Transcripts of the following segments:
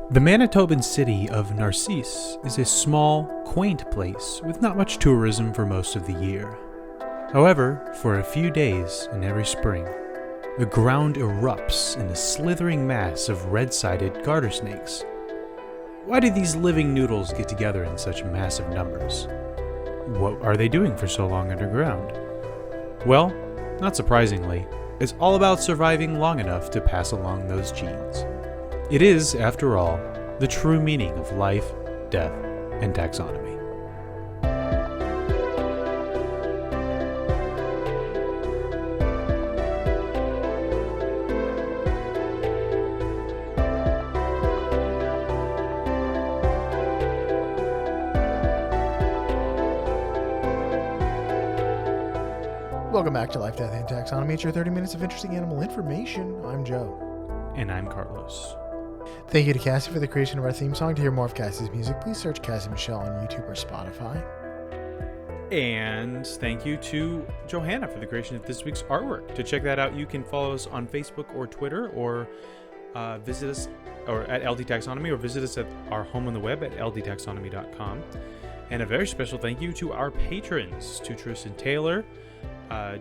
The Manitoban city of Narcisse is a small, quaint place with not much tourism for most of the year. However, for a few days in every spring, the ground erupts in a slithering mass of red-sided garter snakes. Why do these living noodles get together in such massive numbers? What are they doing for so long underground? Well, not surprisingly, it's all about surviving long enough to pass along those genes. It is, after all, the true meaning of life, death, and taxonomy. Welcome back to Life, Death, and Taxonomy. It's your 30 minutes of interesting animal information. I'm Joe. And I'm Carlos. Thank you to Cassie for the creation of our theme song. To hear more of Cassie's music, please search Cassie Michelle on YouTube or Spotify. And thank you to Johanna for the creation of this week's artwork. To check that out, you can follow us on Facebook or Twitter, or visit us at LD Taxonomy, or visit us at our home on the web at ldtaxonomy.com. And a very special thank you to our patrons, to Tristan Taylor,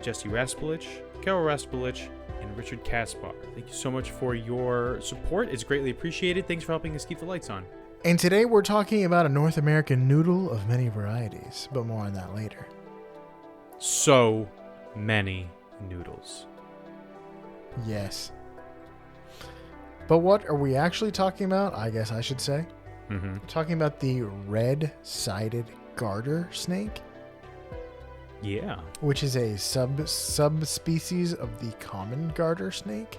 Jesse Raspulich, Carol Raspulich, and Richard Kaspar. Thank you so much for your support. It's greatly appreciated. Thanks for helping us keep the lights on. And today we're talking about a North American noodle of many varieties, but more on that later. So many noodles. Yes. But what are we actually talking about? I guess I should say. Mm-hmm. Talking about the red-sided garter snake. Yeah. Which is a subspecies of the common garter snake.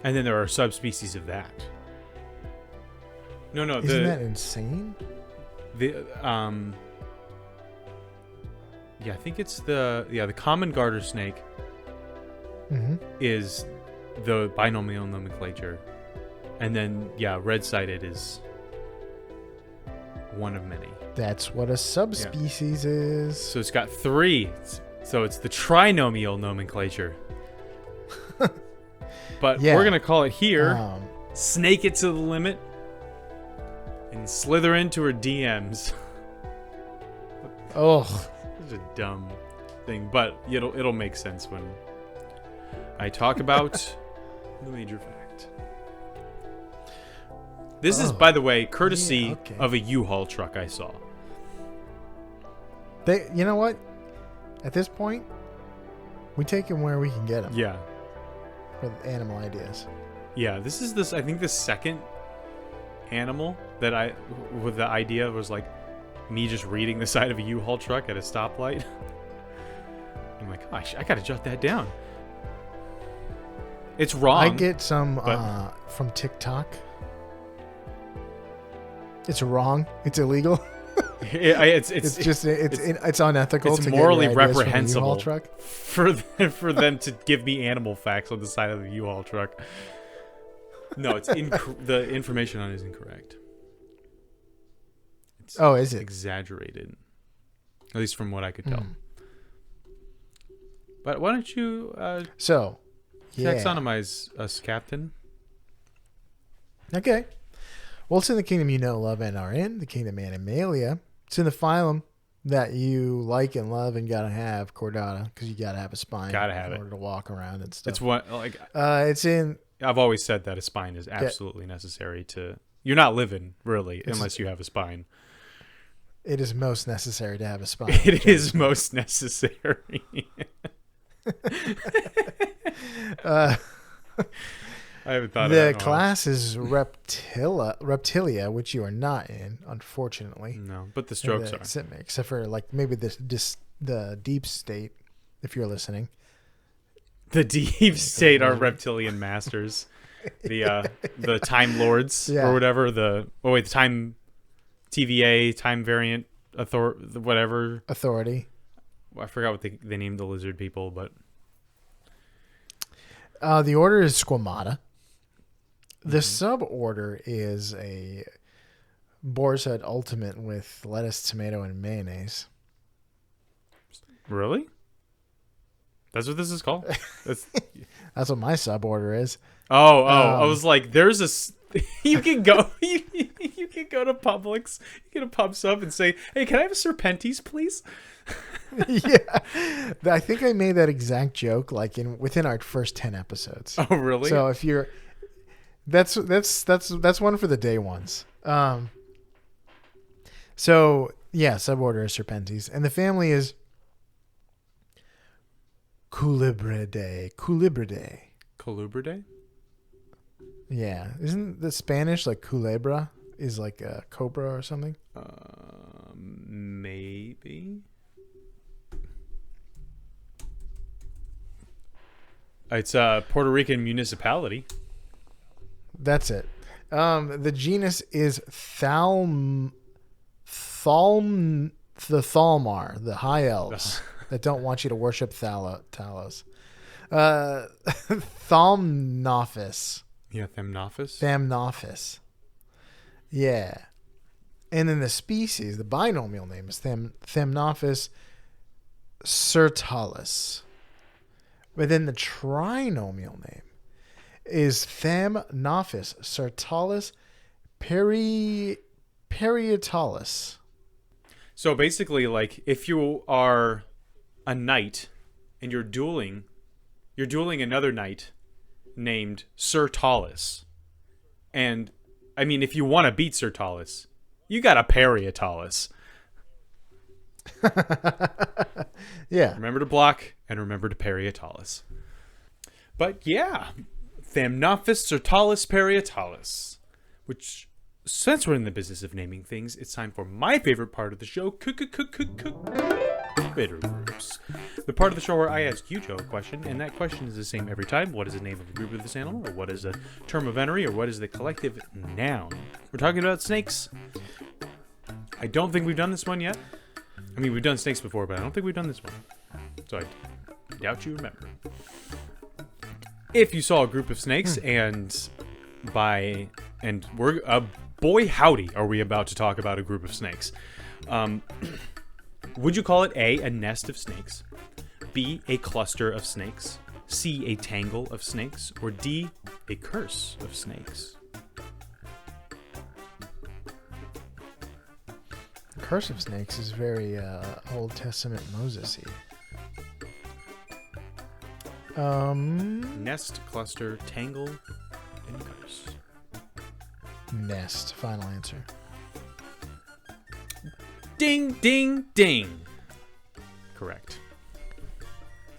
And then there are subspecies of that. No. Isn't that insane? Yeah, I think it's the common garter snake is the binomial nomenclature. And then, red-sided is one of many. That's what a subspecies is. So it's got three. So it's the trinomial nomenclature. But we're going to call it here, snake it to the limit, and slither into her DMs. Oh. It's a dumb thing, but it'll make sense when I talk about the major fact. This is, by the way, courtesy of a U-Haul truck I saw. You know what? At this point, we take them where we can get them. Yeah. For animal ideas. Yeah, this is I think the second animal that with the idea was like me just reading the side of a U-Haul truck at a stoplight. I'm like, gosh, I gotta jot that down. It's wrong. I get some from TikTok. It's wrong. It's illegal. It's unethical. It's morally reprehensible for them to give me animal facts on the side of the U-Haul truck. No, it's the information on it is incorrect. Is it exaggerated? At least from what I could tell. But why don't you taxonomize us, Captain? Okay. Well, it's in the kingdom you know, love, and are in, the kingdom Animalia. It's in the phylum that you like and love and gotta have, Chordata, because you gotta have a spine in order to walk around and stuff. It's what it's in. I've always said that a spine is absolutely necessary to. You're not living really unless you have a spine. It is most necessary to have a spine. It is most necessary. I haven't thought of that. The class is Reptilia, which you are not in, unfortunately. No, but the strokes are. Except for like maybe the deep state, if you're listening. The deep state are reptilian masters. The Time Lords or whatever. The Time TVA, Time Variant Authority. I forgot what they named the lizard people, but the order is Squamata. The suborder is a boar's head ultimate with lettuce, tomato, and mayonnaise. Really? That's what this is called? That's what my suborder is. I was like, there's You can go. You can go to Publix. You get a pub sub and say, "Hey, can I have a serpentis, please?" Yeah, I think I made that exact joke like within our first 10 episodes. Oh, really? So if you're, that's one for the day ones. So yeah, suborder is serpentis, and the family is Culibridae. Colubridae? Yeah, isn't the Spanish like culebra is like a cobra or something? Maybe. It's a Puerto Rican municipality. That's it. The genus is the Thalmar, the high elves that don't want you to worship Talos. Thamnophis. Yeah, Thamnophis. Thamnophis. Yeah. And then the species, the binomial name is Thamnophis sertalis. But then the trinomial name is Thamnophis sertalis perietalis. So basically, like, if you are a knight and you're dueling another knight named Sir Tallis. And, I mean, if you want to beat Sir Tallis, you got to parry a Tallis. Yeah. Remember to block and remember to parry a Tallis. But yeah, Thamnophis Sertalis Parietalus, which, since we're in the business of naming things, it's time for my favorite part of the show, Bitter Groups. The part of the show where I ask you, Joe, a question, and that question is the same every time. What is the name of a group of this animal, or what is a term of entry, or what is the collective noun? We're talking about snakes. I don't think we've done this one yet. I mean, we've done snakes before, but I don't think we've done this one. So I doubt you remember. If you saw a group of snakes boy howdy are we about to talk about a group of snakes. Would you call it A, a nest of snakes, B, a cluster of snakes, C, a tangle of snakes, or D, a curse of snakes? The curse of snakes is very Old Testament Moses-y. Nest, cluster, tangle, and curse. Nest. Final answer. Ding, ding, ding. Correct.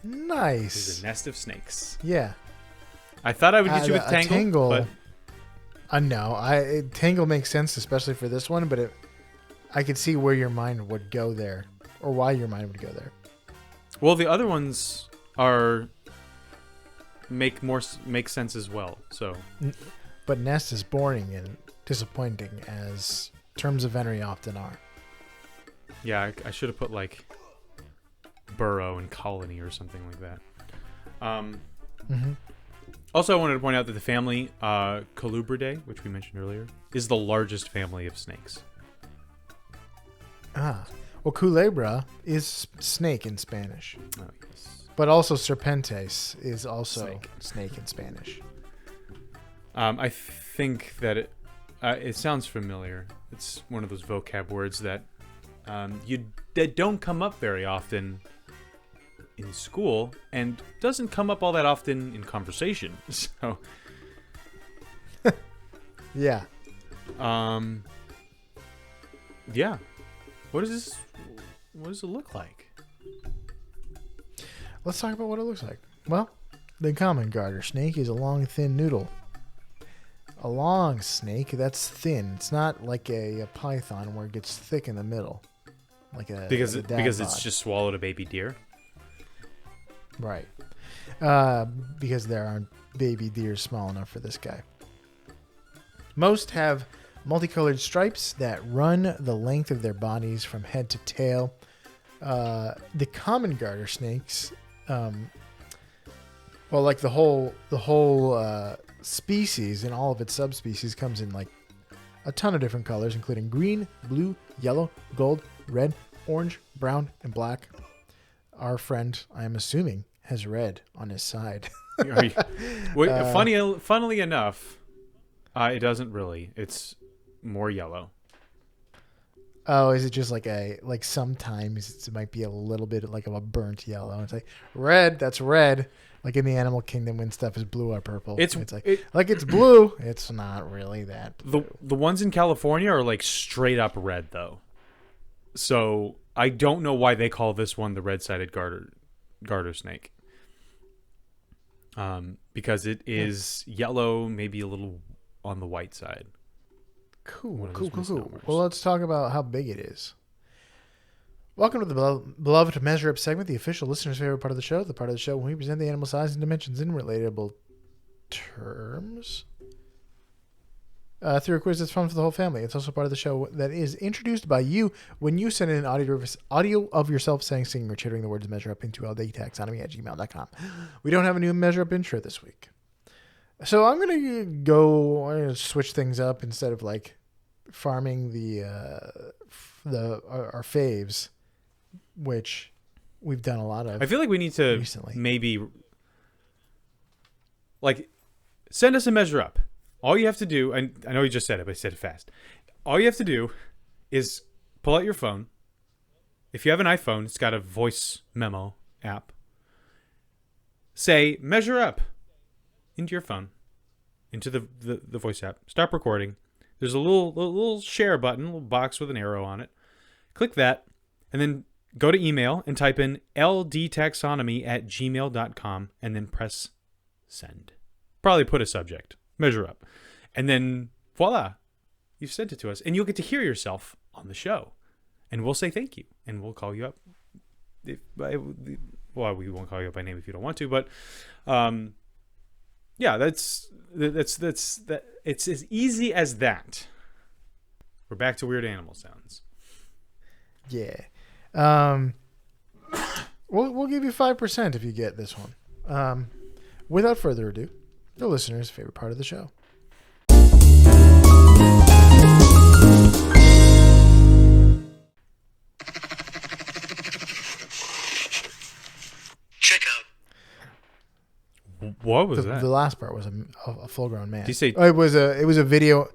Nice. It's a nest of snakes. Yeah. I thought I would get you with tangle, but... no. Tangle makes sense, especially for this one, but I could see where your mind would go there, or why your mind would go there. Well, the other ones make sense as well. So, but nest is boring and disappointing, as terms of entry often are. Yeah, I should have put like burrow and colony or something like that. Also, I wanted to point out that the family Colubridae, which we mentioned earlier, is the largest family of snakes. Well, culebra is snake in Spanish. Oh, yes. But also serpentes is also snake in Spanish. I think that it sounds familiar. It's one of those vocab words that that don't come up very often in school and doesn't come up all that often in conversation. So, yeah. Yeah. What does it look like? Let's talk about what it looks like. Well, the common garter snake is a long, thin noodle. A long snake that's thin. It's not like a python where it gets thick in the middle, because it's just swallowed a baby deer. Right. Because there aren't baby deer small enough for this guy. Most have multicolored stripes that run the length of their bodies from head to tail. The common garter snakes, like the whole species and all of its subspecies comes in like a ton of different colors, including green, blue, yellow, gold, red, orange, brown, and black. Our friend, I am assuming, has red on his side. Funnily enough, It doesn't really. It's more yellow. Oh, is it just like sometimes it might be a little bit like of a burnt yellow. It's like red, that's red. Like in the animal kingdom when stuff is blue or purple. It's like it's blue. It's not really that blue. The ones in California are like straight up red though. So I don't know why they call this one the red-sided garter snake. Because it is yellow, maybe a little on the white side. Cool. Well, let's talk about how big it is. Welcome to the beloved Measure Up segment, the official listener's favorite part of the show, the part of the show when we present the animal size and dimensions in relatable terms. Through a quiz that's fun for the whole family. It's also part of the show that is introduced by you when you send in an audio of yourself saying, singing, or chittering the words Measure Up into ldtaxonomy@gmail.com. We don't have a new Measure Up intro this week. So I'm going to switch things up instead of like farming our faves, which we've done a lot of. I feel like we need to recently. Maybe like send us a Measure Up. All you have to do, and I know you just said it, but I said it fast. All you have to do is pull out your phone. If you have an iPhone, it's got a voice memo app. Say, Measure Up into your phone, into the voice app. Stop recording. There's a little share button, a little box with an arrow on it. Click that, and then go to email and type in ldtaxonomy@gmail.com, and then press send. Probably put a subject. Measure Up. And then, voila, you've sent it to us. And you'll get to hear yourself on the show. And we'll say thank you. And we'll call you up. Well, we won't call you up by name if you don't want to. But, yeah, that's it's as easy as that. We're back to weird animal sounds. Yeah. We'll give you 5% if you get this one. Without further ado, the listener's favorite part of the show. Check out. What was that? The last part was a full-grown man. Did you say? Oh, it was a video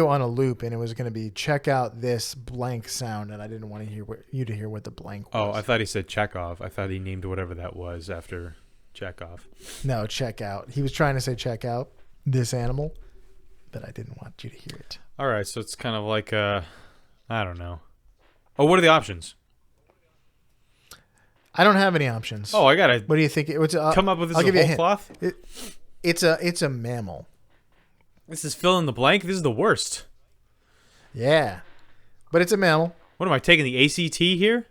on a loop, and it was going to be check out this blank sound, and I didn't want to hear you to hear what the blank was. Oh, I thought he said Chekhov. I thought he named whatever that was after Chekhov. No, check out. He was trying to say check out this animal, but I didn't want you to hear it. All right, so it's kind of like I don't know. Oh, what are the options? I don't have any options. Oh, I gotta. What do you think? Come up with this I'll give you a whole hint. cloth. It's a mammal. This is fill in the blank. This is the worst. Yeah, but it's a mammal. What am I taking the ACT here?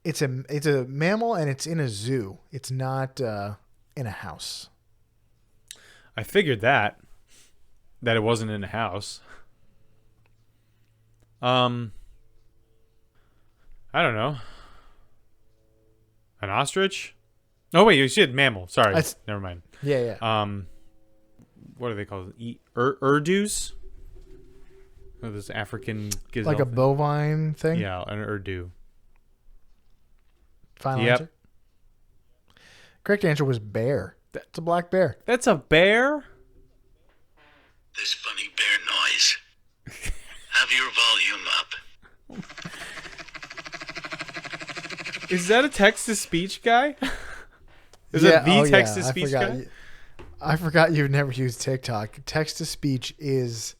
It's a mammal, and it's in a zoo. It's not in a house. I figured that it wasn't in a house. I don't know. An ostrich? Oh wait, you said mammal. Sorry, never mind. Yeah. What are they called? Urdus? Oh, this African gazelle. Like a bovine thing? Yeah, an urdu. Final answer? Correct answer was bear. It's a black bear. That's a bear? This funny bear noise. Have your volume up. Is that a text-to-speech guy? Is it the text-to-speech guy? I forgot you've never used TikTok. Text-to-speech is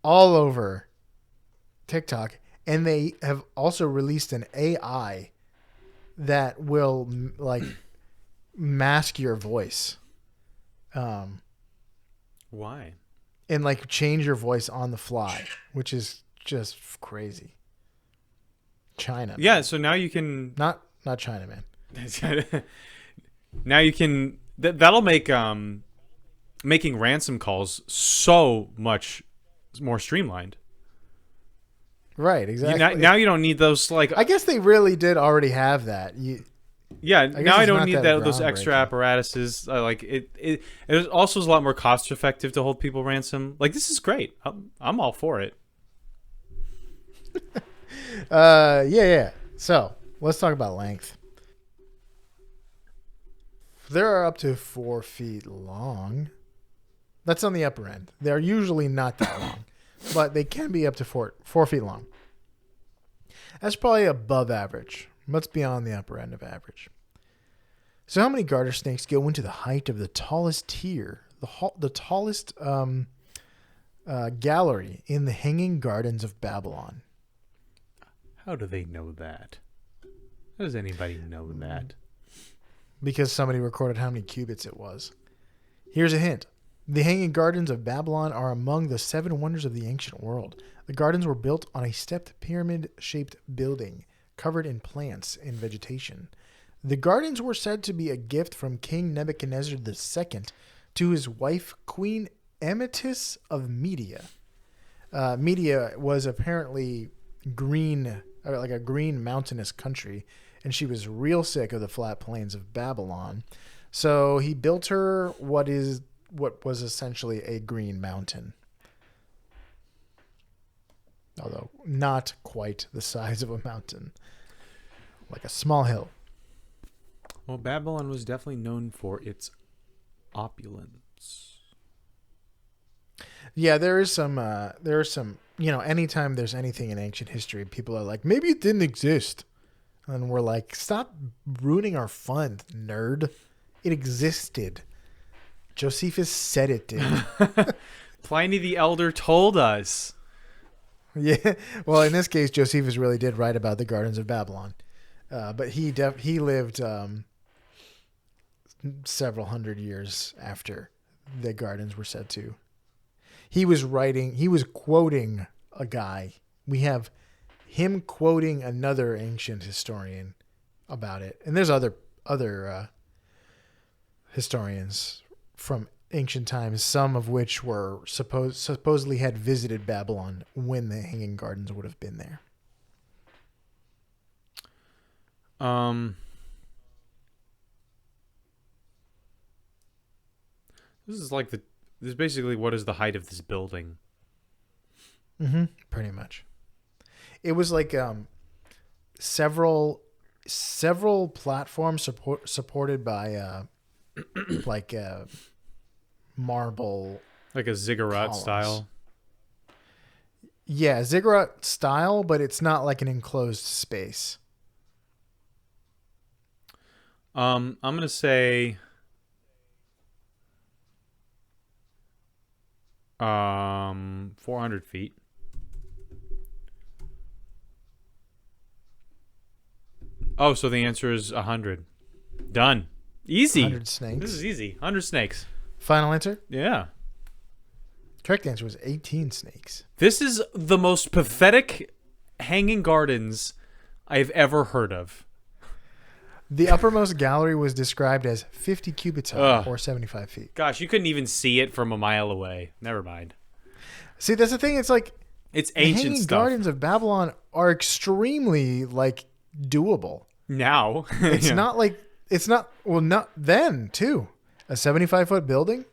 all over TikTok, and they have also released an AI that will like mask your voice. Why? And like change your voice on the fly, which is just crazy. China. Yeah, Man. so now you can not China, man. Now you can that'll make making ransom calls so much more streamlined. Right, exactly. Now you don't need those like. I guess they really did already have that. Now I don't need that those extra apparatuses. Like it also is a lot more cost effective to hold people ransom. Like this is great. I'm all for it. Yeah. So let's talk about length. They are up to 4 feet long. That's on the upper end. They're usually not that long, but they can be up to 4 feet long. That's probably above average. What's beyond the upper end of average? So how many garter snakes go into the height of the tallest tier, the tallest gallery in the Hanging Gardens of Babylon? How do they know that? How does anybody know that? Because somebody recorded how many cubits it was. Here's a hint. The Hanging Gardens of Babylon are among the 7 wonders of the ancient world. The gardens were built on a stepped pyramid-shaped building covered in plants and vegetation. The gardens were said to be a gift from King Nebuchadnezzar II to his wife, Queen Emitis of Media. Media was apparently green, like a green mountainous country, and she was real sick of the flat plains of Babylon. So he built her what was essentially a green mountain. Although not quite the size of a mountain. Like a small hill. Well, Babylon was definitely known for its opulence. Yeah, there are some, anytime there's anything in ancient history, people are like, maybe it didn't exist. And we're like, stop ruining our fun, nerd. It existed. Josephus said it did. Pliny the Elder told us. Yeah. Well, in this case, Josephus really did write about the Gardens of Babylon. But he lived several hundred years after the gardens were said to. He was quoting a guy. We have him quoting another ancient historian about it. And there's other historians from ancient times, some of which were supposedly had visited Babylon when the Hanging Gardens would have been there. This is basically what is the height of this building? Mm-hmm. Pretty much. It was like several platforms supported by marble, like a ziggurat columns. style. Yeah, ziggurat style, but it's not like an enclosed space. I'm gonna say 400 feet. Oh, so the answer is 100. Done. Easy. 100 snakes. This is easy. 100 snakes. Final answer? Yeah. Correct answer was 18 snakes. This is the most pathetic Hanging Gardens I've ever heard of. The uppermost gallery was described as 50 cubits high, or 75 feet. Gosh, you couldn't even see it from a mile away. Never mind. See, that's the thing. It's like it's the ancient Hanging stuff. Gardens of Babylon are extremely doable. Now It's not then too. A 75-foot building.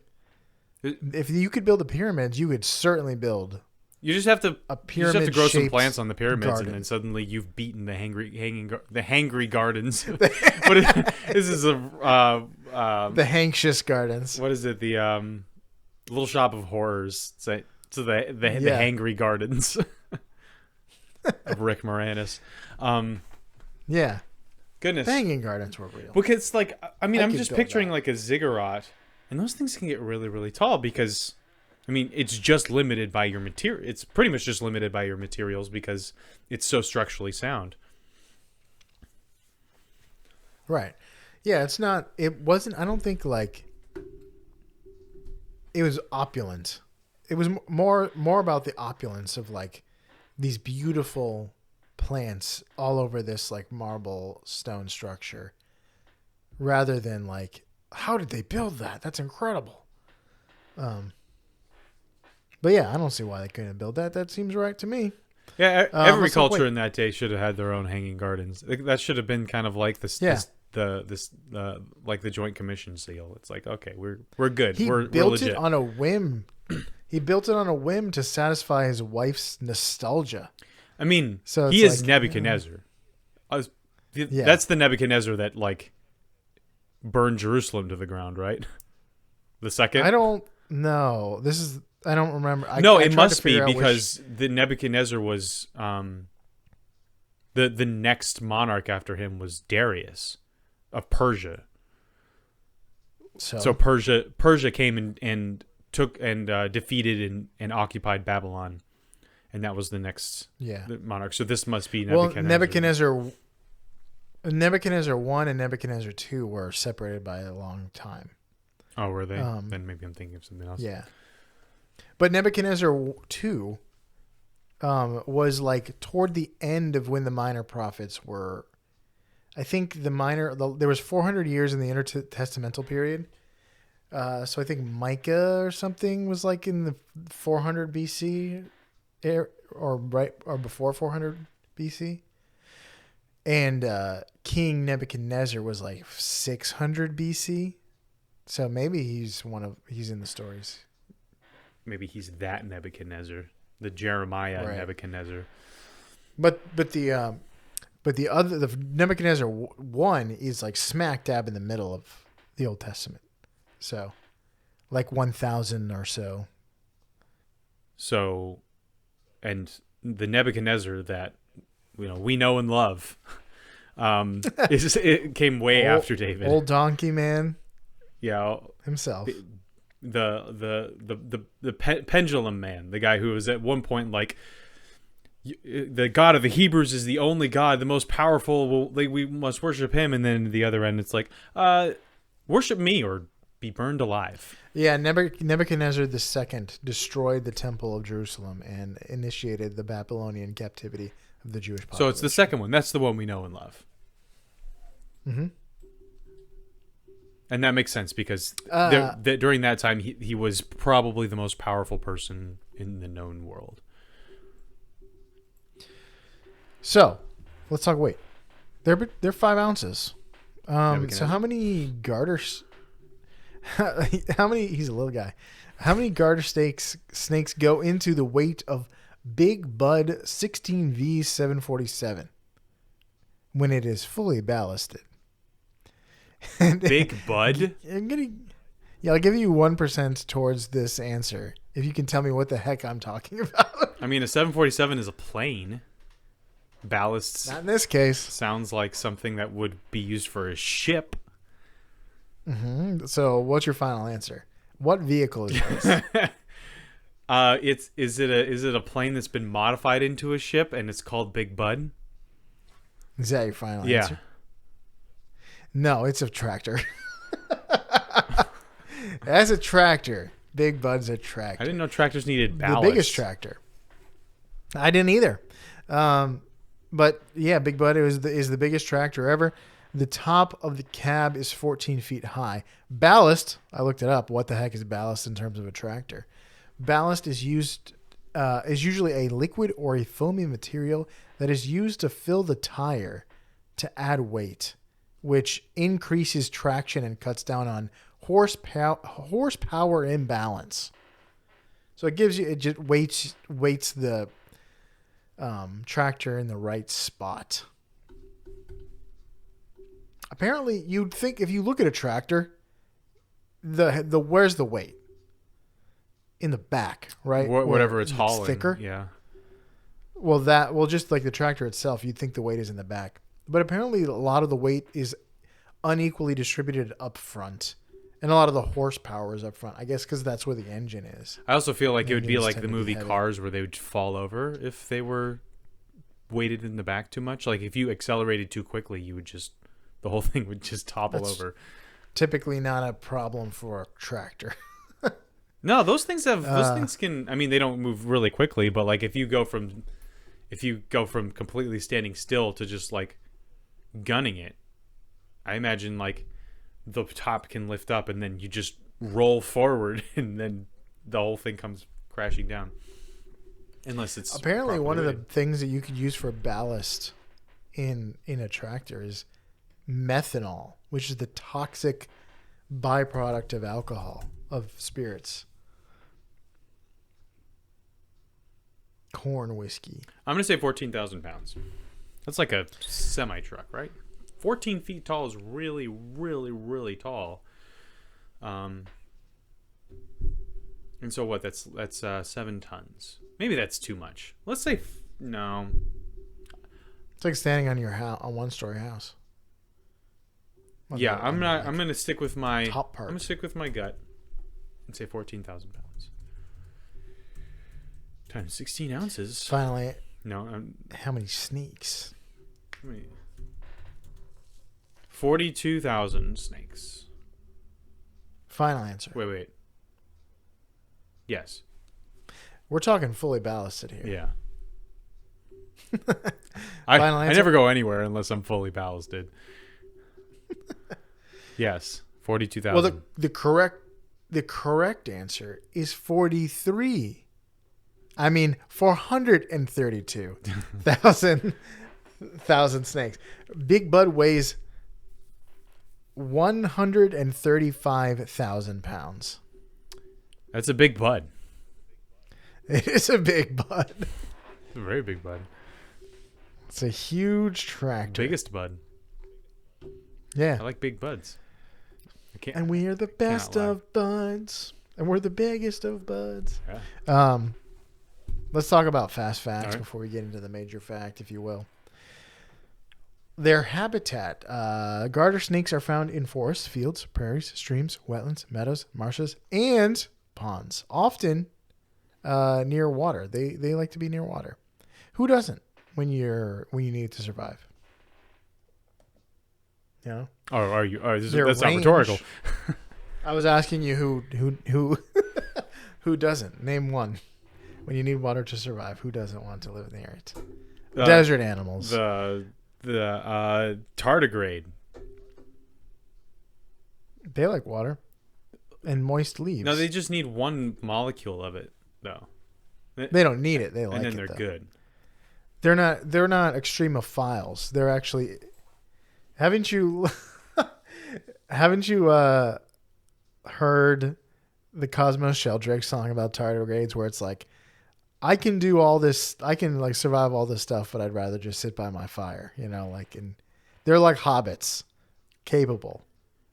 If you could build the pyramids, you could certainly build. You just have to grow some pyramid-shaped plants on the pyramids, garden. and then suddenly you've beaten the hangry gardens. This is the Hanksious Gardens. What is it? The Little Shop of Horrors. So the hangry gardens of Rick Moranis. Yeah. Goodness. The Hanging Gardens were real. Because I'm just picturing that. like a ziggurat, and those things can get really, really tall because. It's just limited by your material. It's pretty much just limited by your materials because it's so structurally sound. Right. Yeah, it wasn't, I don't think it was opulent. It was more about the opulence of these beautiful plants all over this marble stone structure rather than how did they build that? That's incredible. But yeah, I don't see why they couldn't build that. That seems right to me. Yeah, every culture in that day should have had their own hanging gardens. That should have been kind of like the Joint Commission seal. It's like, okay, we're good. We're built legit. it on a whim. He built it on a whim to satisfy his wife's nostalgia. So he is Nebuchadnezzar. That's the Nebuchadnezzar that burned Jerusalem to the ground, right? The second. No, this is. I don't remember. No, I it tried to must be figure out because the Nebuchadnezzar was the next monarch after him was Darius of Persia. So Persia came and took and defeated and occupied Babylon, and that was the next monarch. So this must be Nebuchadnezzar. Well, Nebuchadnezzar 1 and Nebuchadnezzar 2 were separated by a long time. Oh, were they? Then maybe I'm thinking of something else. Yeah. But Nebuchadnezzar 2 was like toward the end of when the minor prophets were. I think there was 400 years in the intertestamental period. So I think Micah or something was like in the 400 BC or before 400 BC. And King Nebuchadnezzar was like 600 BC. So maybe he's in the stories. Maybe he's that Nebuchadnezzar, the Jeremiah Nebuchadnezzar. But the Nebuchadnezzar 1 is like smack dab in the middle of the Old Testament. So like 1000 or so. So, and the Nebuchadnezzar that we know and love, it came way after David. Old donkey man. Yeah, himself. The pendulum man, the guy who was at one point like, the God of the Hebrews is the only God, the most powerful. We must worship him, and then the other end, it's like, worship me or be burned alive. Yeah, Nebuchadnezzar II destroyed the temple of Jerusalem and initiated the Babylonian captivity of the Jewish population. So it's the second one. That's the one we know and love. Mm-hmm. And that makes sense because during that time, he was probably the most powerful person in the known world. So, let's talk weight. They're 5 ounces. So how many garters? How many? He's a little guy. How many garter snakes go into the weight of Big Bud 16V 747 when it is fully ballasted? Big Bud? I'll give you 1% towards this answer if you can tell me what the heck I'm talking about. I mean, a 747 is a plane. Ballasts. Not in this case. Sounds like something that would be used for a ship. Mm-hmm. So, what's your final answer? What vehicle is this? Is it a plane that's been modified into a ship and it's called Big Bud? Is that your final answer? No, it's a tractor. That's a tractor. Big Bud's a tractor. I didn't know tractors needed ballast. The biggest tractor. I didn't either. But yeah, Big Bud is the biggest tractor ever. The top of the cab is 14 feet high. Ballast, I looked it up. What the heck is ballast in terms of a tractor? Ballast is usually a liquid or a foamy material that is used to fill the tire to add weight, which increases traction and cuts down on horsepower imbalance. So it just weights the tractor in the right spot. Apparently, you'd think if you look at a tractor, the where's the weight? In the back, right? Whatever it's hauling. Thicker. Yeah. Well, just like the tractor itself, you'd think the weight is in the back. But apparently a lot of the weight is unequally distributed up front. And a lot of the horsepower is up front. I guess because that's where the engine is. I also feel like it would be like the movie heavy. Cars where they would fall over if they were weighted in the back too much. Like if you accelerated too quickly, the whole thing would just topple over. Typically not a problem for a tractor. No, those things can, I mean, they don't move really quickly, but like if you go from completely standing still to just like gunning it, I imagine like the top can lift up and then you just roll forward and then the whole thing comes crashing down. Unless it's apparently one of the things that you could use for ballast in a tractor is methanol, which is the toxic byproduct of alcohol, of spirits. Corn whiskey. I'm going to say 14,000 pounds. That's like a semi-truck, right? 14 feet tall is really, really, really tall. And so what? That's 7 tons. Maybe that's too much. Let's say no. It's like standing on your house, a one-story house. Yeah, I'm not. I'm gonna stick with my top part. I'm gonna stick with my gut and say 14,000 pounds times 16 ounces. Finally, No, how many snakes? 42,000 snakes. Final answer. Wait. Yes. We're talking fully ballasted here. Yeah. Final I answer? never go anywhere unless I'm fully ballasted. Yes, 42,000. Well, the correct answer is 43. I mean 432,000 snakes. Big Bud weighs 135,000 pounds. That's a big bud. It is a big bud. It's a very big bud. It's a huge tractor. Biggest bud. Yeah. I like big buds. And we are the best lie. of buds. And we're the biggest of buds. Yeah. Let's talk about fast facts All right. before we get into the major fact, if you will. Their habitat. Garter snakes are found in forests, fields, prairies, streams, wetlands, meadows, marshes, and ponds. Often near water. They like to be near water. Who doesn't when you need it to survive? You know? That's Their not range- rhetorical. I was asking you who who doesn't. Name one. When you need water to survive, who doesn't want to live near it? Desert animals. The tardigrade. They like water and moist leaves. No, they just need one molecule of it, though. They don't need it. They like it. And then they're though. good. They're not extremophiles. They're actually. Haven't you heard the Cosmos Sheldrake song about tardigrades where it's like, I can do all this, I can like survive all this stuff, but I'd rather just sit by my fire, you know, like, and they're like hobbits, capable.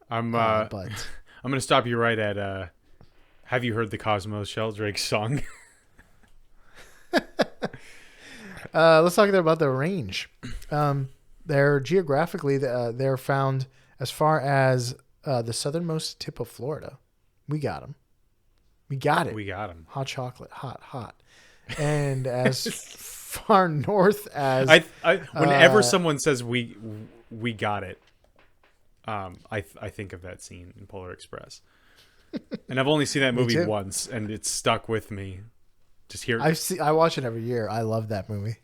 But But I'm gonna stop you right at. Have you heard the Cosmos Sheldrake song? let's talk about the range. They're geographically, they're found as far as the southernmost tip of Florida. We got them. We got it. We got him. Hot chocolate, hot. And as far north as Whenever someone says we got it, I think of that scene in Polar Express, and I've only seen that movie too. once, and it's stuck with me. Just hear. I watch it every year. I love that movie.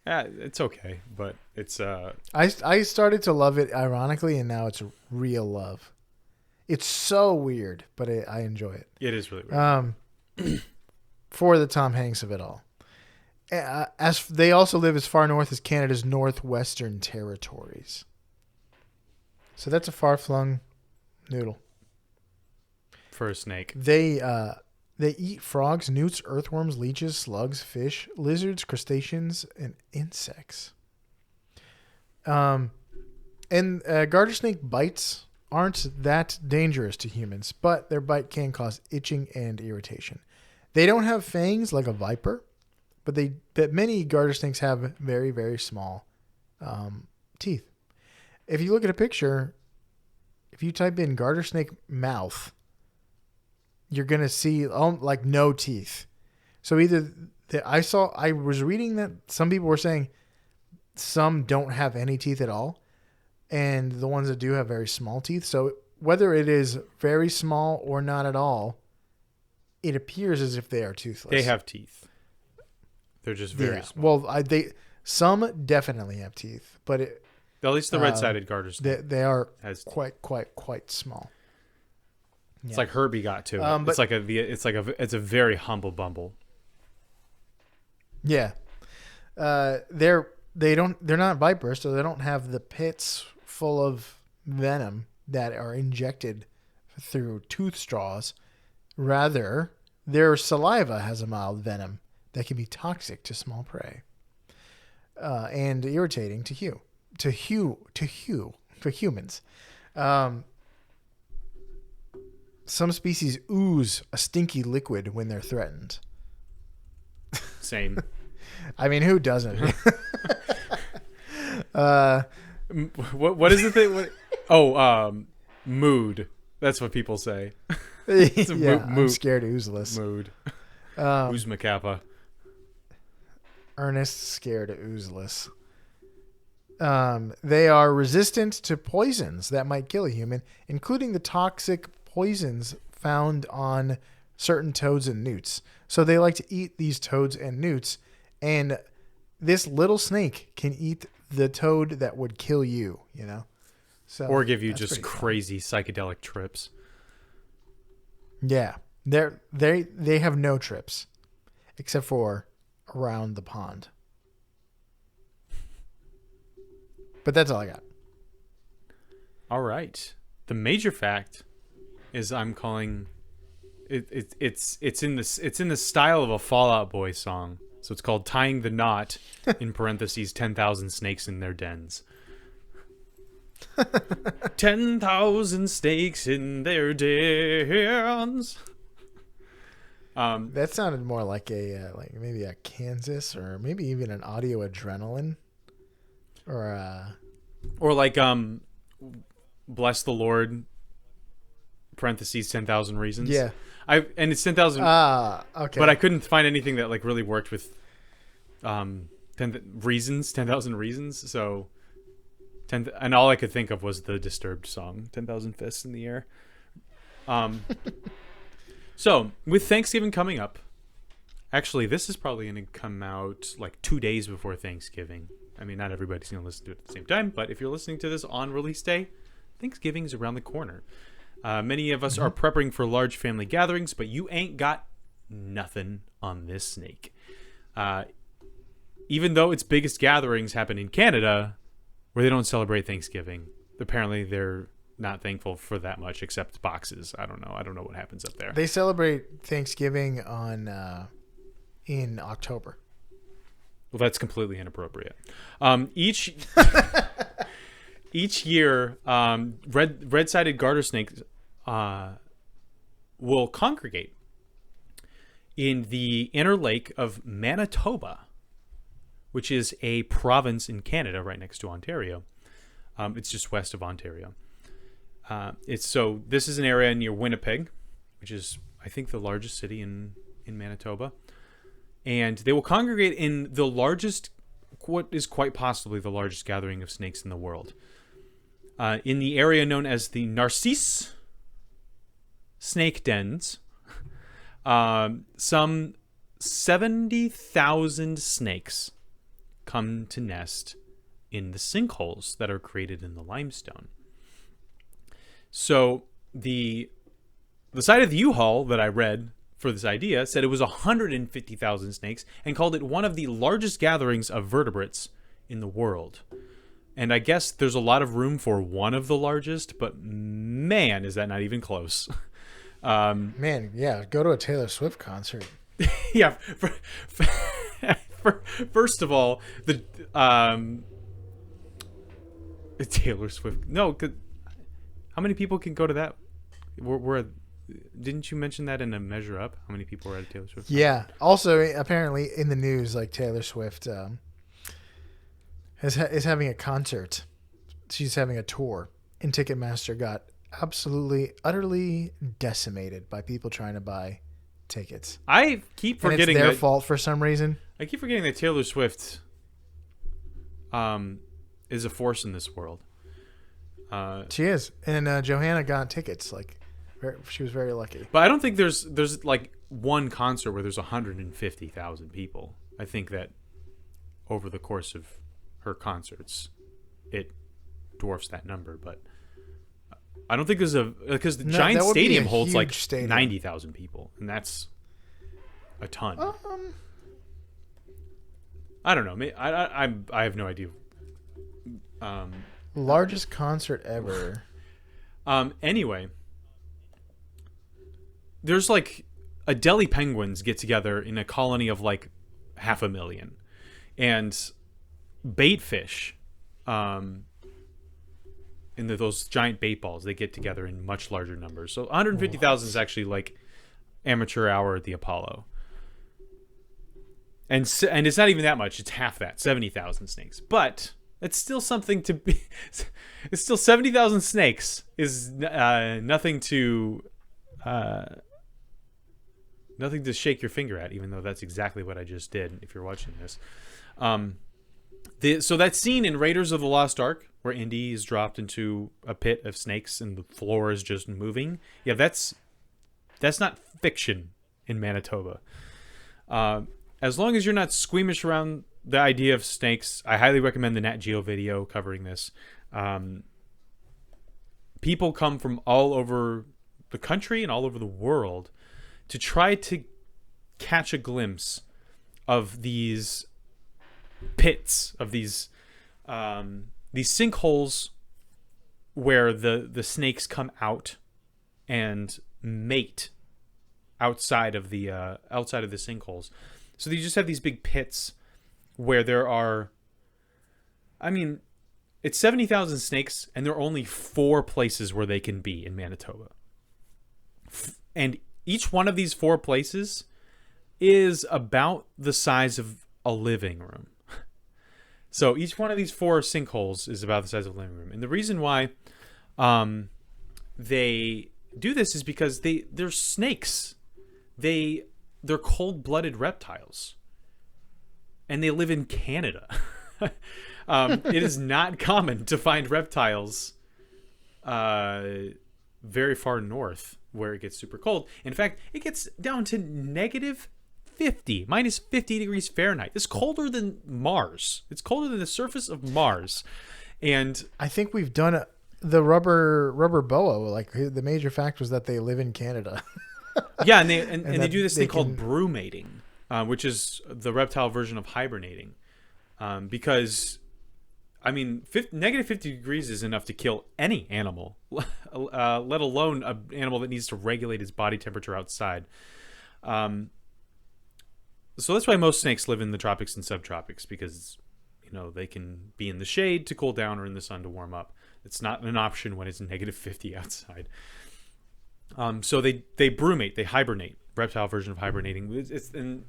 It's okay, but it's I started to love it ironically, and now it's real love. It's so weird, but I enjoy it. It is really weird. For the Tom Hanks of it all. As they also live as far north as Canada's Northwestern Territories. So that's a far-flung noodle. For a snake. They eat frogs, newts, earthworms, leeches, slugs, fish, lizards, crustaceans, and insects. And garter snake bites aren't that dangerous to humans, but their bite can cause itching and irritation. They don't have fangs like a viper, but many garter snakes have very, very small teeth. If you look at a picture, if you type in garter snake mouth, you're going to see like no teeth. So either I was reading that some people were saying some don't have any teeth at all, and the ones that do have very small teeth. So whether it is very small or not at all, it appears as if they are toothless. They have teeth. They're just very small. Well, some definitely have teeth, but At least the red-sided garter snake. they are has teeth. quite small. It's like Herbie got to it. But- It's a very humble bumble. Yeah. They're not vipers, so they don't have the pits full of venom that are injected through tooth straws. Rather, their saliva has a mild venom that can be toxic to small prey and irritating to humans. Some species ooze a stinky liquid when they're threatened. Same. I mean, who doesn't? What is the thing? Mood. That's what people say. Yeah, I'm scared oozless. Mood. Ooze Macappa. Ernest scared oozless. They are resistant to poisons that might kill a human, including the toxic poisons found on certain toads and newts. So they like to eat these toads and newts, and this little snake can eat the toad that would kill you, you know? So Or give you just crazy psychedelic trips. Yeah. They have no trips except for around the pond. But that's all I got. All right. The major fact is I'm calling it's in the style of a Fall Out Boy song. So it's called Tying the Knot, in parentheses 10,000 snakes in their dens. 10,000 snakes in their dens. That sounded more like like maybe a Kansas or maybe even an Audio Adrenaline or like Bless the Lord, parentheses 10,000 reasons. Yeah. And it's 10,000. Okay. But I couldn't find anything that like really worked with 10,000 reasons. So and all I could think of was the Disturbed song, 10,000 Fists in the Air. So with Thanksgiving coming up, actually, this is probably going to come out like 2 days before Thanksgiving. I mean, not everybody's going to listen to it at the same time, but if you're listening to this on release day, Thanksgiving is around the corner. Many of us are prepping for large family gatherings, but you ain't got nothing on this snake. Even though its biggest gatherings happen in Canada, where they don't celebrate Thanksgiving. Apparently, they're not thankful for that much, except boxes. I don't know what happens up there. They celebrate Thanksgiving in October. Well, that's completely inappropriate. Each year, red-sided garter snakes will congregate in the inner lake of Manitoba, which is a province in Canada right next to Ontario. It's just west of Ontario. This is an area near Winnipeg, which is, I think, the largest city in Manitoba. And they will congregate in what is quite possibly the largest gathering of snakes in the world. In the area known as the Narcisse snake dens, some 70,000 snakes come to nest in the sinkholes that are created in the limestone. So the side of the U-Haul that I read for this idea said it was 150,000 snakes and called it one of the largest gatherings of vertebrates in the world. And I guess there's a lot of room for one of the largest, but man, is that not even close. Man, yeah, go to a Taylor Swift concert. Yeah. First of all, the Taylor Swift. No, how many people can go to that? Didn't you mention that in a Measure Up? How many people were at a Taylor Swift concert? Yeah. Also, apparently in the news, like Taylor Swift is having a concert. She's having a tour, and Ticketmaster got absolutely, utterly decimated by people trying to buy tickets. I keep forgetting and it's their fault for some reason. I keep forgetting that Taylor Swift is a force in this world. She is, and Johanna got tickets. Like, she was very lucky. But I don't think there's like one concert where there's 150,000 people. I think that over the course of her concerts, it dwarfs that number. But I don't think there's because the Giant Stadium holds like 90,000 people, and that's a ton. I don't know. I have no idea. Largest concert ever. Anyway, there's like Adelie penguins get together in a colony of like 500,000, and bait fish those giant bait balls. They get together in much larger numbers. So 150,000 is actually like amateur hour at the Apollo. And it's not even that much. It's half that, 70,000 snakes. But it's still something to be. It's still 70,000 snakes is nothing to shake your finger at. Even though that's exactly what I just did. If you're watching this, so that scene in Raiders of the Lost Ark where Indy is dropped into a pit of snakes and the floor is just moving. Yeah, that's not fiction in Manitoba. As long as you're not squeamish around the idea of snakes, I highly recommend the Nat Geo video covering this. People come from all over the country and all over the world to try to catch a glimpse of these pits, of these sinkholes where the snakes come out and mate outside of the sinkholes. So you just have these big pits where there are, I mean, it's 70,000 snakes, and there are only 4 places where they can be in Manitoba. And each one of these 4 places is about the size of a living room. So each one of these 4 sinkholes is about the size of a living room. And the reason why they do this is because they're snakes. They're cold-blooded reptiles, and they live in Canada. It is not common to find reptiles very far north where it gets super cold. In fact, it gets down to negative 50, minus 50 degrees Fahrenheit. It's colder than Mars. It's colder than the surface of Mars. And I think we've done the rubber boa. Like the major fact was that they live in Canada. Yeah, and they do this thing called brumating, which is the reptile version of hibernating. Because, I mean, negative 50 degrees is enough to kill any animal, let alone an animal that needs to regulate its body temperature outside. So that's why most snakes live in the tropics and subtropics, because, they can be in the shade to cool down or in the sun to warm up. It's not an option when it's negative 50 outside. So they brumate, they hibernate, reptile version of hibernating.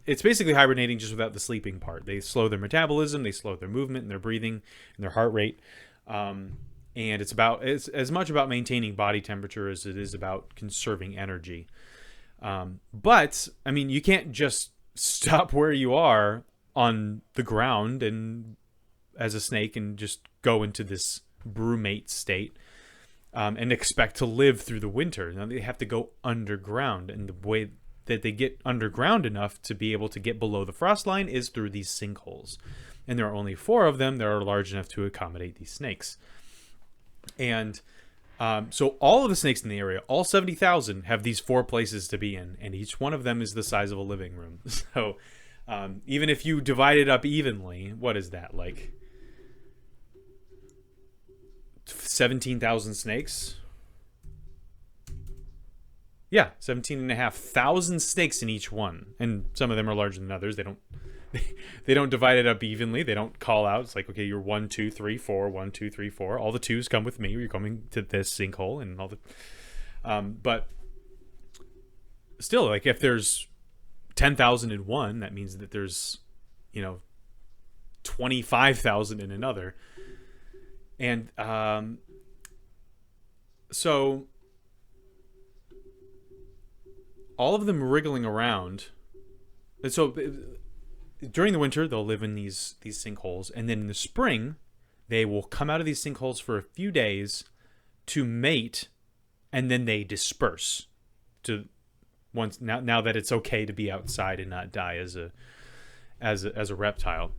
It's basically hibernating just without the sleeping part. They slow their metabolism, they slow their movement and their breathing and their heart rate. And it's as much about maintaining body temperature as it is about conserving energy. But I mean, you can't just stop where you are on the ground and as a snake and just go into this brumate state. And expect to live through the winter. Now they have to go underground, and the way that they get underground enough to be able to get below the frost line is through these sinkholes. And there are only 4 of them that are large enough to accommodate these snakes. And so all of the snakes in the area, all 70,000, have these 4 places to be in, and each one of them is the size of a living room. So even if you divide it up evenly, what is that, like 17,000 snakes? Yeah, 17,500 snakes in each one, and some of them are larger than others. They don't divide it up evenly. They don't call out. It's like, okay, you're 1, 2, 3, 4, 1, 2, 3, 4. All the 2s come with me. You're coming to this sinkhole, and all the. But still, like if there's 10,000 in one, that means that there's 25,000 in another. And so all of them wriggling around. And so during the winter, they'll live in these sinkholes. And then in the spring, they will come out of these sinkholes for a few days to mate. And then they disperse to now that it's okay to be outside and not die as a reptile.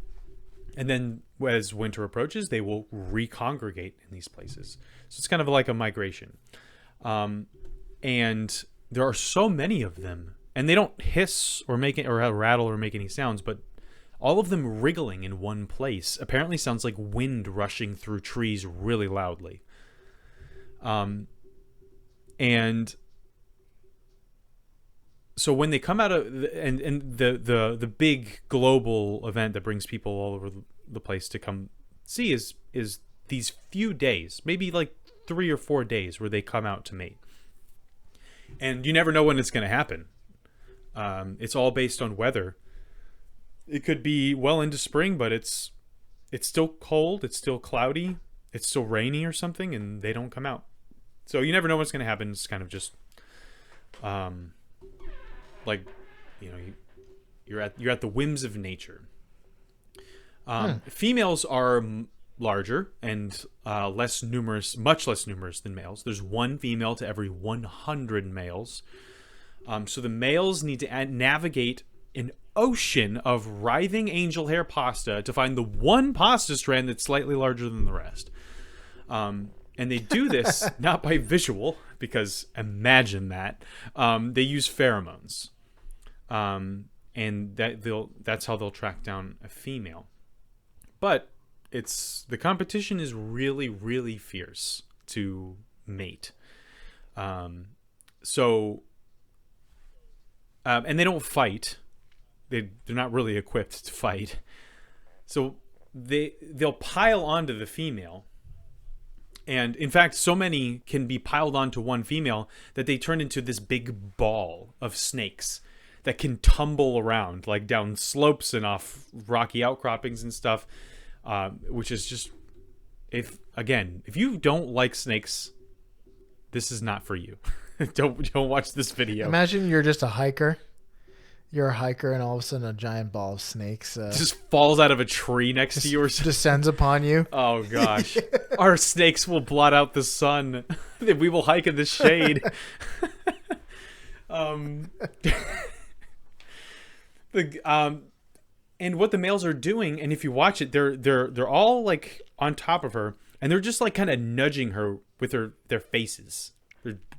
And then as winter approaches, they will recongregate in these places. So it's kind of like a migration. And there are so many of them. And they don't hiss or rattle or make any sounds, but all of them wriggling in one place apparently sounds like wind rushing through trees really loudly. And so when they come out of the big global event that brings people all over the place to come see is these few days, maybe like 3 or 4 days where they come out to mate. And you never know when it's going to happen. It's all based on weather. It could be well into spring, but it's still cold, it's still cloudy, it's still rainy or something, and they don't come out. So you never know what's going to happen. It's kind of just like, you're at the whims of nature. Females are larger and less numerous, much less numerous than males. There's one female to every 100 males. So the males need to navigate an ocean of writhing angel hair pasta to find the one pasta strand that's slightly larger than the rest. And they do this not by visual, because imagine that. They use pheromones. And that's how they'll track down a female. But the competition is really, really fierce to mate. And they don't fight. They're not really equipped to fight. So they'll pile onto the female. And in fact, so many can be piled onto one female that they turn into this big ball of snakes that can tumble around, like down slopes and off rocky outcroppings and stuff, which is just, if you don't like snakes, this is not for you. Don't watch this video. Imagine you're just a hiker. You're a hiker, and all of a sudden a giant ball of snakes just falls out of a tree next to you or descends upon you. Oh, gosh. Our snakes will blot out the sun. We will hike in the shade. And what the males are doing, and if you watch it, they're all like on top of her, and they're just like kind of nudging her with their faces.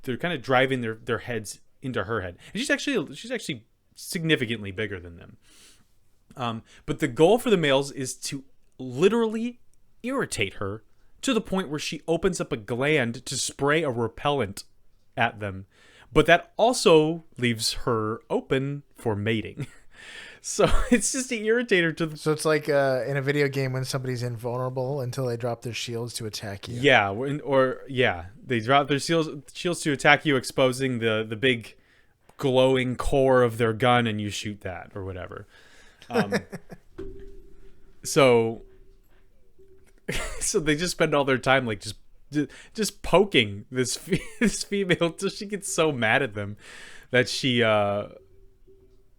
They're kind of driving their heads into her head. And she's actually significantly bigger than them. But the goal for the males is to literally irritate her to the point where she opens up a gland to spray a repellent at them. But that also leaves her open for mating. So it's just to irritate her to the... So it's like in a video game when somebody's invulnerable until they drop their shields to attack you. Yeah, they drop their shields to attack you, exposing the big glowing core of their gun, and you shoot that or whatever. So they just spend all their time like just poking this female till she gets so mad at them that she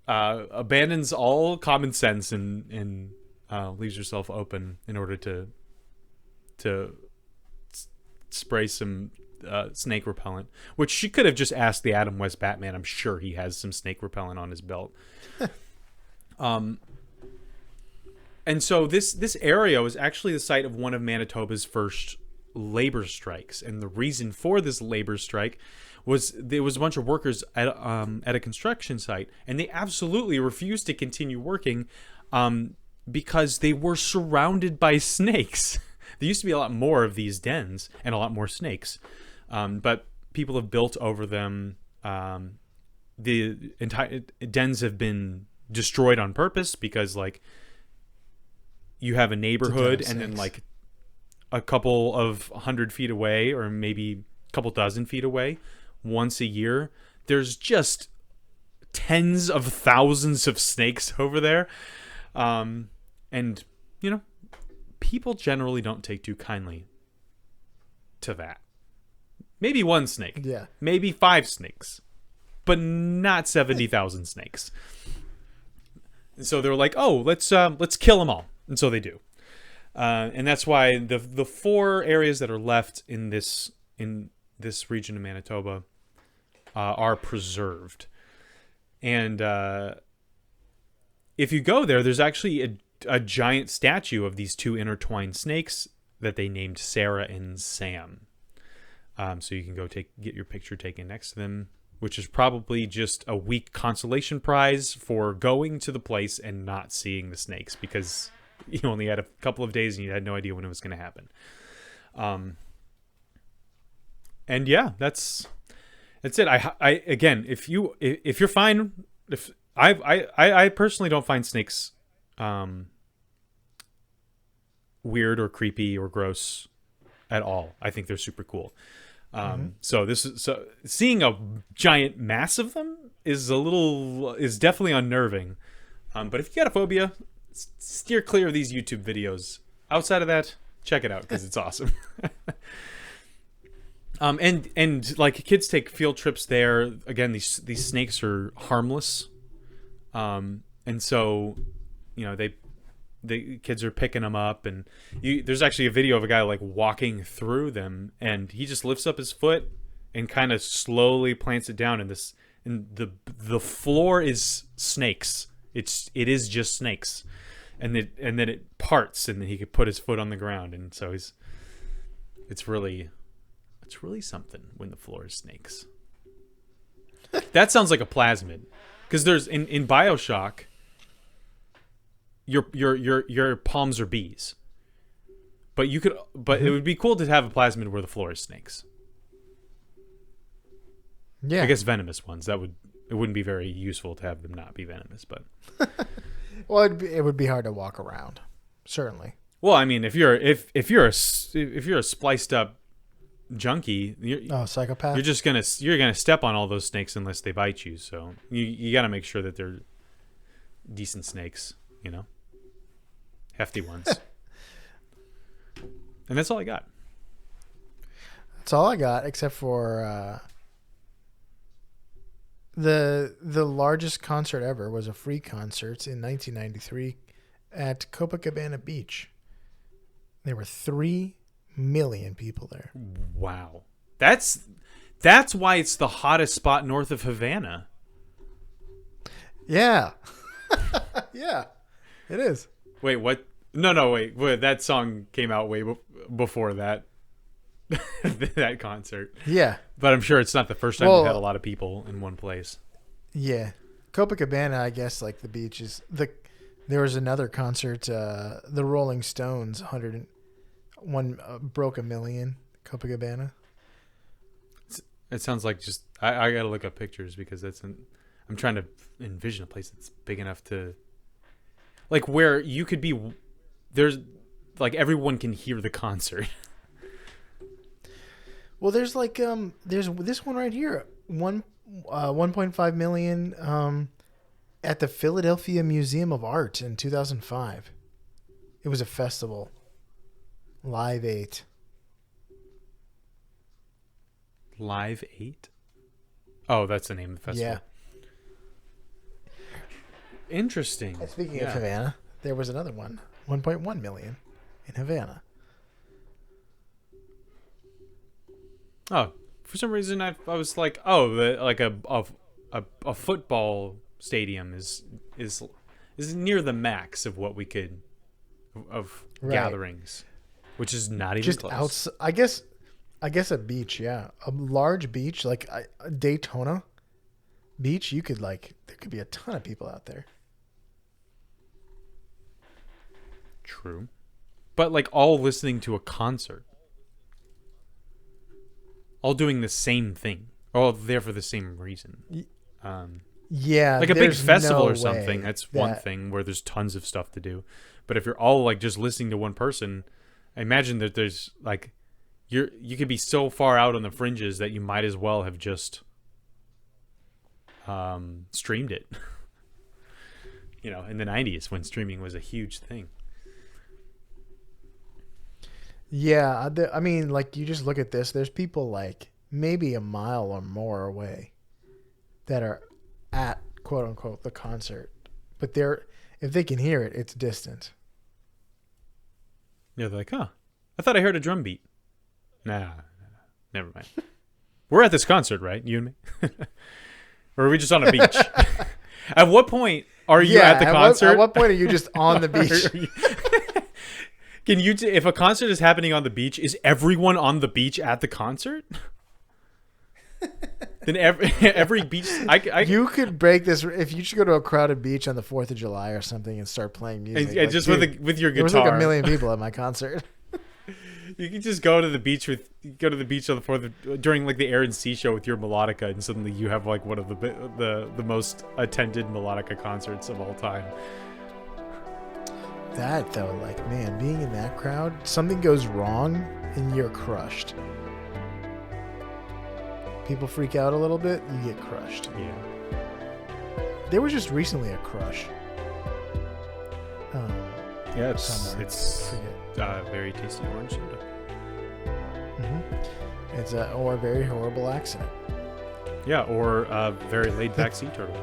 abandons all common sense and leaves herself open in order to spray some snake repellent, which she could have just asked the Adam West Batman. I'm sure he has some snake repellent on his belt. And so this area was actually the site of one of Manitoba's first labor strikes, and the reason for this labor strike was there was a bunch of workers at a construction site, and they absolutely refused to continue working because they were surrounded by snakes. There used to be a lot more of these dens and a lot more snakes, but people have built over them. The entire dens have been destroyed on purpose because, like, you have a neighborhood and then like a couple of 100 feet away, or maybe a couple dozen feet away, once a year, there's just tens of thousands of snakes over there. And, people generally don't take too kindly to that. Maybe one snake. Yeah. Maybe 5 snakes. But not 70,000 snakes. And so they're like, oh, let's kill them all. And so they do. And that's why the 4 areas that are left in this region of Manitoba are preserved. And if you go there, there's actually a giant statue of these 2 intertwined snakes that they named Sarah and Sam. So you can go get your picture taken next to them, which is probably just a weak consolation prize for going to the place and not seeing the snakes, because you only had a couple of days and you had no idea when it was going to happen. And yeah, that's it. I again, if you're fine, if I personally don't find snakes weird or creepy or gross at all. I think they're super cool. So seeing a giant mass of them is definitely unnerving. But if you got a phobia, steer clear of these YouTube videos. Outside of that, check it out because it's awesome. And like kids take field trips there. Again, these snakes are harmless. And so, the kids are picking them up, and there's actually a video of a guy like walking through them, and he just lifts up his foot and kind of slowly plants it down, and the floor is snakes. It is just snakes, and then it parts, and then he could put his foot on the ground, and so it's really something when the floor is snakes. That sounds like a plasmid, because there's in BioShock. Your palms are bees, but it would be cool to have a plasmid where the floor is snakes. Yeah, I guess venomous ones. It wouldn't be very useful to have them not be venomous, but well, it would be hard to walk around, certainly. Well, I mean, if you're a spliced up junkie, psychopath, you're gonna step on all those snakes unless they bite you. So you got to make sure that they're decent snakes, hefty ones. And that's all I got. That's all I got, except for the largest concert ever was a free concert in 1993 at Copacabana Beach. There were 3 million people there. Wow. That's why it's the hottest spot north of Havana. Yeah. Yeah, it is. Wait, what? No, wait. That song came out way before that. That concert. Yeah. But I'm sure it's not the first time we've had a lot of people in one place. Yeah. Copacabana, I guess, like the beach is there was another concert, the Rolling Stones 101 broke 1 million, Copacabana. It sounds like just I got to look up pictures because I'm trying to envision a place that's big enough to like where you could be there's like everyone can hear the concert. Well, there's like there's this one right here, 1.5 million at the Philadelphia Museum of Art in 2005. It was a festival. Live 8. Live 8? Oh, that's the name of the festival. Yeah. Interesting. And speaking of Havana, there was another one, 1.1 million in Havana. Oh, for some reason I was like, like a football stadium is near the max of what we could of gatherings, which is not even just close. I guess a beach, yeah, a large beach like Daytona Beach. You could there could be a ton of people out there. True, but like all listening to a concert. All doing the same thing. All there for the same reason. Yeah. Like a big festival or something. That's one thing where there's tons of stuff to do. But if you're all like just listening to one person, I imagine that there's like you could be so far out on the fringes that you might as well have just streamed it. In the 90s when streaming was a huge thing. Yeah, I mean, like, you just look at this. There's people, like, maybe a mile or more away that are at, quote-unquote, the concert. But if they can hear it, it's distant. Yeah, they're like, huh, I thought I heard a drum beat. Nah, never mind. We're at this concert, right? You and me? Or are we just on a beach? At what point are you at the concert? At what point are you just on the beach? Can you, if a concert is happening on the beach, is everyone on the beach at the concert? Then every beach, you could break this if you should go to a crowded beach on the 4th of July or something and start playing music. Yeah, just with your guitar. There was like 1 million people at my concert. You can just go to the beach on the 4th during like the Air and Sea show with your melodica, and suddenly you have like one of the most attended melodica concerts of all time. That though, like, man, being in that crowd, something goes wrong and you're crushed. People freak out a little bit, you get crushed. Yeah. There was just recently a crush. Yeah, somewhere. it's Forget. very tasty orange soda. Mm-hmm. It's or a very horrible accident. Yeah, or a very laid back sea turtle.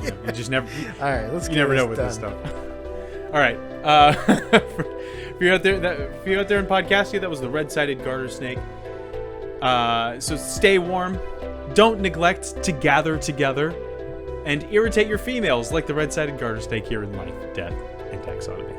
Yeah, you just never. All right, let's. You get never know this with this done. stuff. All right, for you out there, in podcasting, that was the red-sided garter snake. So stay warm. Don't neglect to gather together, and irritate your females like the red-sided garter snake here in Life, Death, and Taxonomy.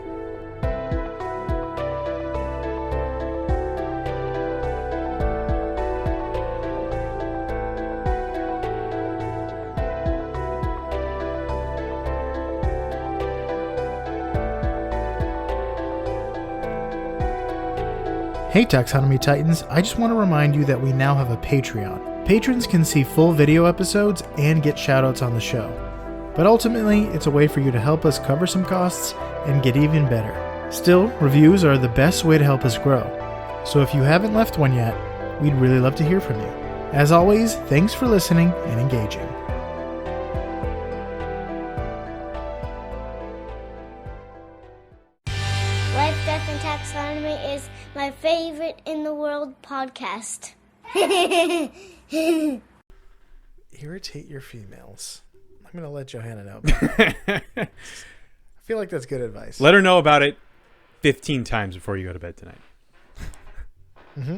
Hey Taxonomy Titans, I just want to remind you that we now have a Patreon. Patrons can see full video episodes and get shoutouts on the show. But ultimately, it's a way for you to help us cover some costs and get even better. Still, reviews are the best way to help us grow. So if you haven't left one yet, we'd really love to hear from you. As always, thanks for listening and engaging. Life, Death, and Taxonomy is my favorite in the world podcast. Irritate your females. I'm going to let Johanna know. I feel like that's good advice. Let her know about it 15 times before you go to bed tonight. Mm-hmm.